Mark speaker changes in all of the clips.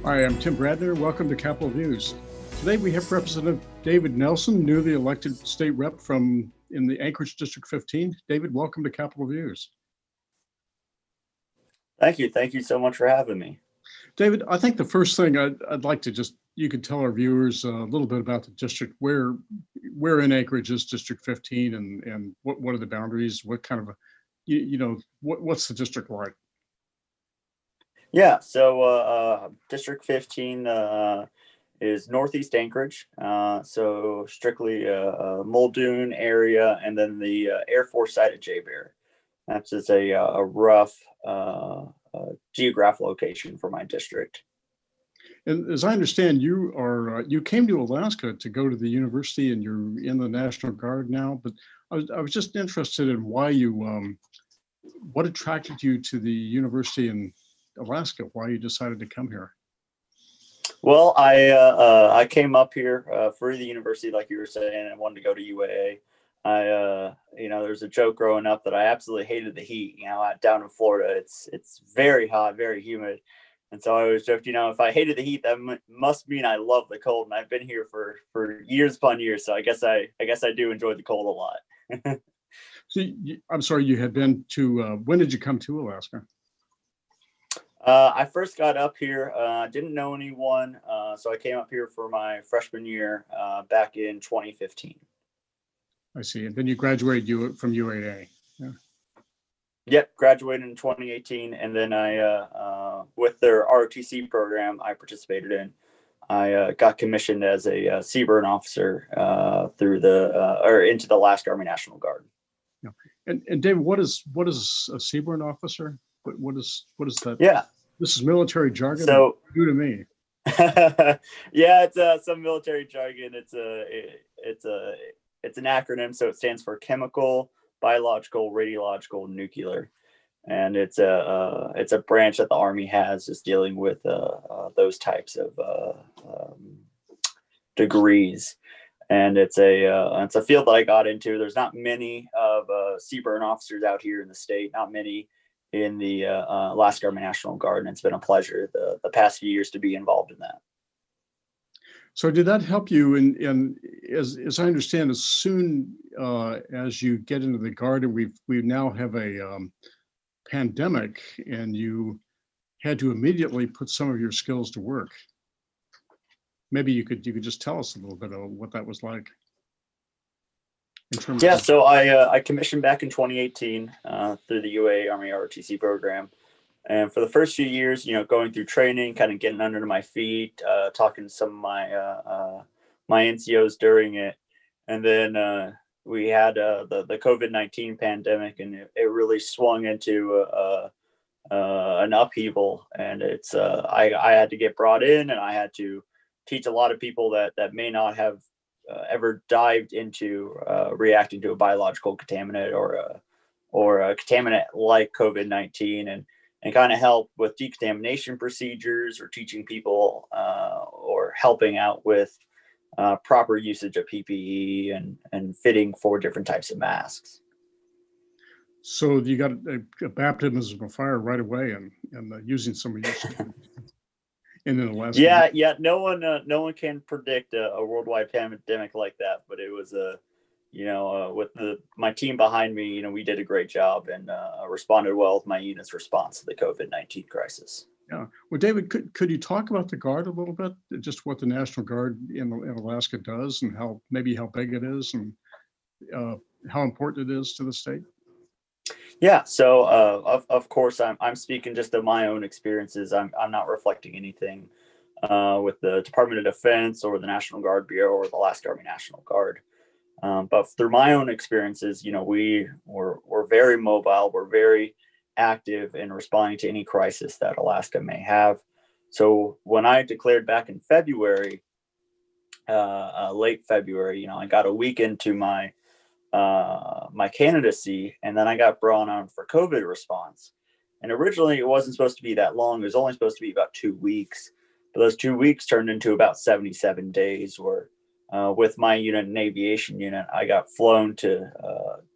Speaker 1: Hi, I'm Tim Bradner. Welcome to Capitol News. Today we have Representative David Nelson, newly elected state rep in the Anchorage District 15. David, welcome to Capitol News.
Speaker 2: Thank you. Thank you so much for having me.
Speaker 1: David, I think the first thing I'd like to you could tell our viewers a little bit about the district, where in Anchorage is District 15 and what are the boundaries? What kind of, what's the district like?
Speaker 2: Yeah, so District 15 is Northeast Anchorage, so strictly Muldoon area, and then the Air Force site at J-Bear. That's just a rough geographic location for my district.
Speaker 1: And as I understand, you came to Alaska to go to the university, and you're in the National Guard now. But I was just interested in why what attracted you to the university in Alaska? Why you decided to come here?
Speaker 2: Well, I came up here for the university, like you were saying, and wanted to go to UAA. There's a joke growing up that I absolutely hated the heat. Down in Florida, it's very hot, very humid. And so I always joked, if I hated the heat, that must mean I love the cold. And I've been here for years upon years. So I guess I do enjoy the cold a lot.
Speaker 1: So I'm sorry, you had been to, when did you come to Alaska?
Speaker 2: I first got up here, didn't know anyone. So I came up here for my freshman year back in 2015.
Speaker 1: I see. And then you graduated from UAA. Yeah.
Speaker 2: Yep, graduated in 2018, and then I, with their ROTC program I participated in, I got commissioned as a Seaburn officer through into the Alaska Army National Guard.
Speaker 1: Yeah. And David, what is a Seaburn officer? What is that?
Speaker 2: Yeah,
Speaker 1: this is military jargon.
Speaker 2: So
Speaker 1: new to me.
Speaker 2: Yeah, it's some military jargon. It's an acronym, so it stands for chemical, biological, radiological, nuclear, and it's a branch that the Army has just dealing with those types of degrees, and it's a field that I got into. There's not many of Seaburn officers out here in the state, not many in the Alaska Army National Guard, and it's been a pleasure the past few years to be involved in that.
Speaker 1: So did that help you? And as I understand, as soon as you get into the Guard, and we now have a pandemic, and you had to immediately put some of your skills to work. Maybe you could just tell us a little bit of what that was like.
Speaker 2: Yeah, so I commissioned back in 2018 through the UA Army ROTC program. And for the first few years, going through training, kind of getting under my feet, talking to some of my NCOs during it. And then we had the COVID-19 pandemic, and it really swung into an upheaval. And I had to get brought in, and I had to teach a lot of people that may not have ever dived into reacting to a biological contaminant or a contaminant like COVID-19, and kind of help with decontamination procedures, or teaching people or helping out with proper usage of PPE and fitting for different types of masks.
Speaker 1: So you got a baptism of fire right away, and using some of your skills. And then the last
Speaker 2: yeah, no one can predict a worldwide pandemic like that, but it was with my team behind me, we did a great job and responded well with my unit's response to the COVID-19 crisis.
Speaker 1: Yeah. Well, David, could you talk about the Guard a little bit? Just what the National Guard in Alaska does, and how big it is, and how important it is to the state?
Speaker 2: Yeah. So of course, I'm speaking just of my own experiences. I'm not reflecting anything with the Department of Defense or the National Guard Bureau or the Alaska Army National Guard. But through my own experiences, we're very mobile. We're very active in responding to any crisis that Alaska may have. So when I declared back in February, late February, I got a week into my candidacy, and then I got brought on for COVID response. And originally it wasn't supposed to be that long. It was only supposed to be about 2 weeks, but those 2 weeks turned into about 77 days where with my unit, an aviation unit, I got flown to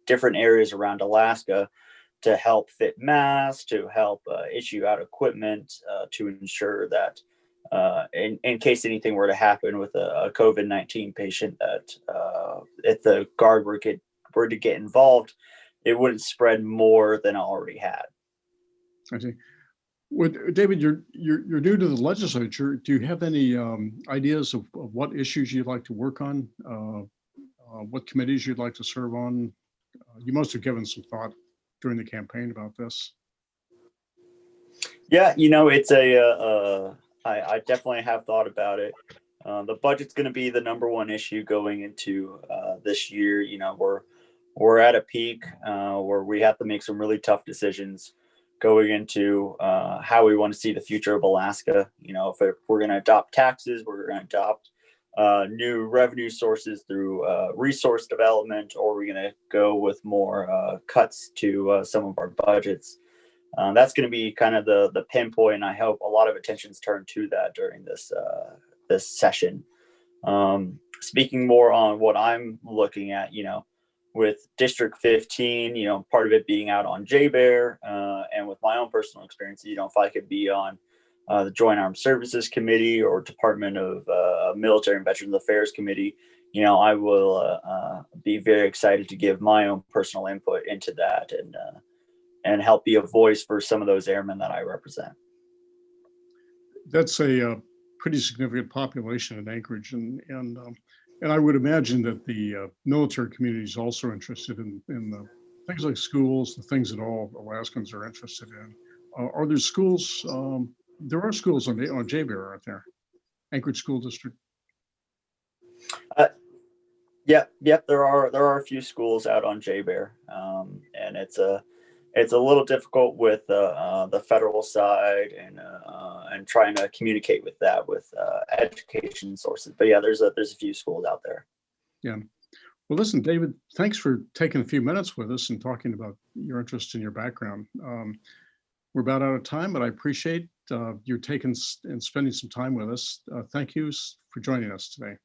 Speaker 2: different areas around Alaska to help fit masks, to help issue out equipment, to ensure that in case anything were to happen with a COVID-19 patient, that if the guard were to get involved, it wouldn't spread more than it already had.
Speaker 1: I see. David, you're new to the legislature. Do you have any ideas of what issues you'd like to work on? What committees you'd like to serve on? You must have given some thought during the campaign about this.
Speaker 2: Yeah, it's I definitely have thought about it. The budget's going to be the number one issue going into this year. We're at a peak where we have to make some really tough decisions going into how we want to see the future of Alaska. If we're going to adopt taxes, we're going to adopt new revenue sources through resource development, or we're going to go with more cuts to some of our budgets. That's going to be kind of the pinpoint, and I hope a lot of attention's turned to that during this session. Speaking more on what I'm looking at, with District 15, part of it being out on JBER, and with my own personal experience, if I could be on the Joint Armed Services Committee or Department of Military and Veterans Affairs Committee, I will be very excited to give my own personal input into that and help be a voice for some of those airmen that I represent.
Speaker 1: That's a pretty significant population in Anchorage, and I would imagine that the military community is also interested in the things like schools, the things that all Alaskans are interested in. Are there schools? There are schools on JBER, aren't there? Anchorage School District.
Speaker 2: Yep. There are a few schools out on JBER, and it's a little difficult with the federal side and trying to communicate with that with education sources. But yeah, there's a few schools out there.
Speaker 1: Yeah. Well, listen, David, thanks for taking a few minutes with us and talking about your interest and your background. We're about out of time, but I appreciate your taking and spending some time with us. Thank you for joining us today.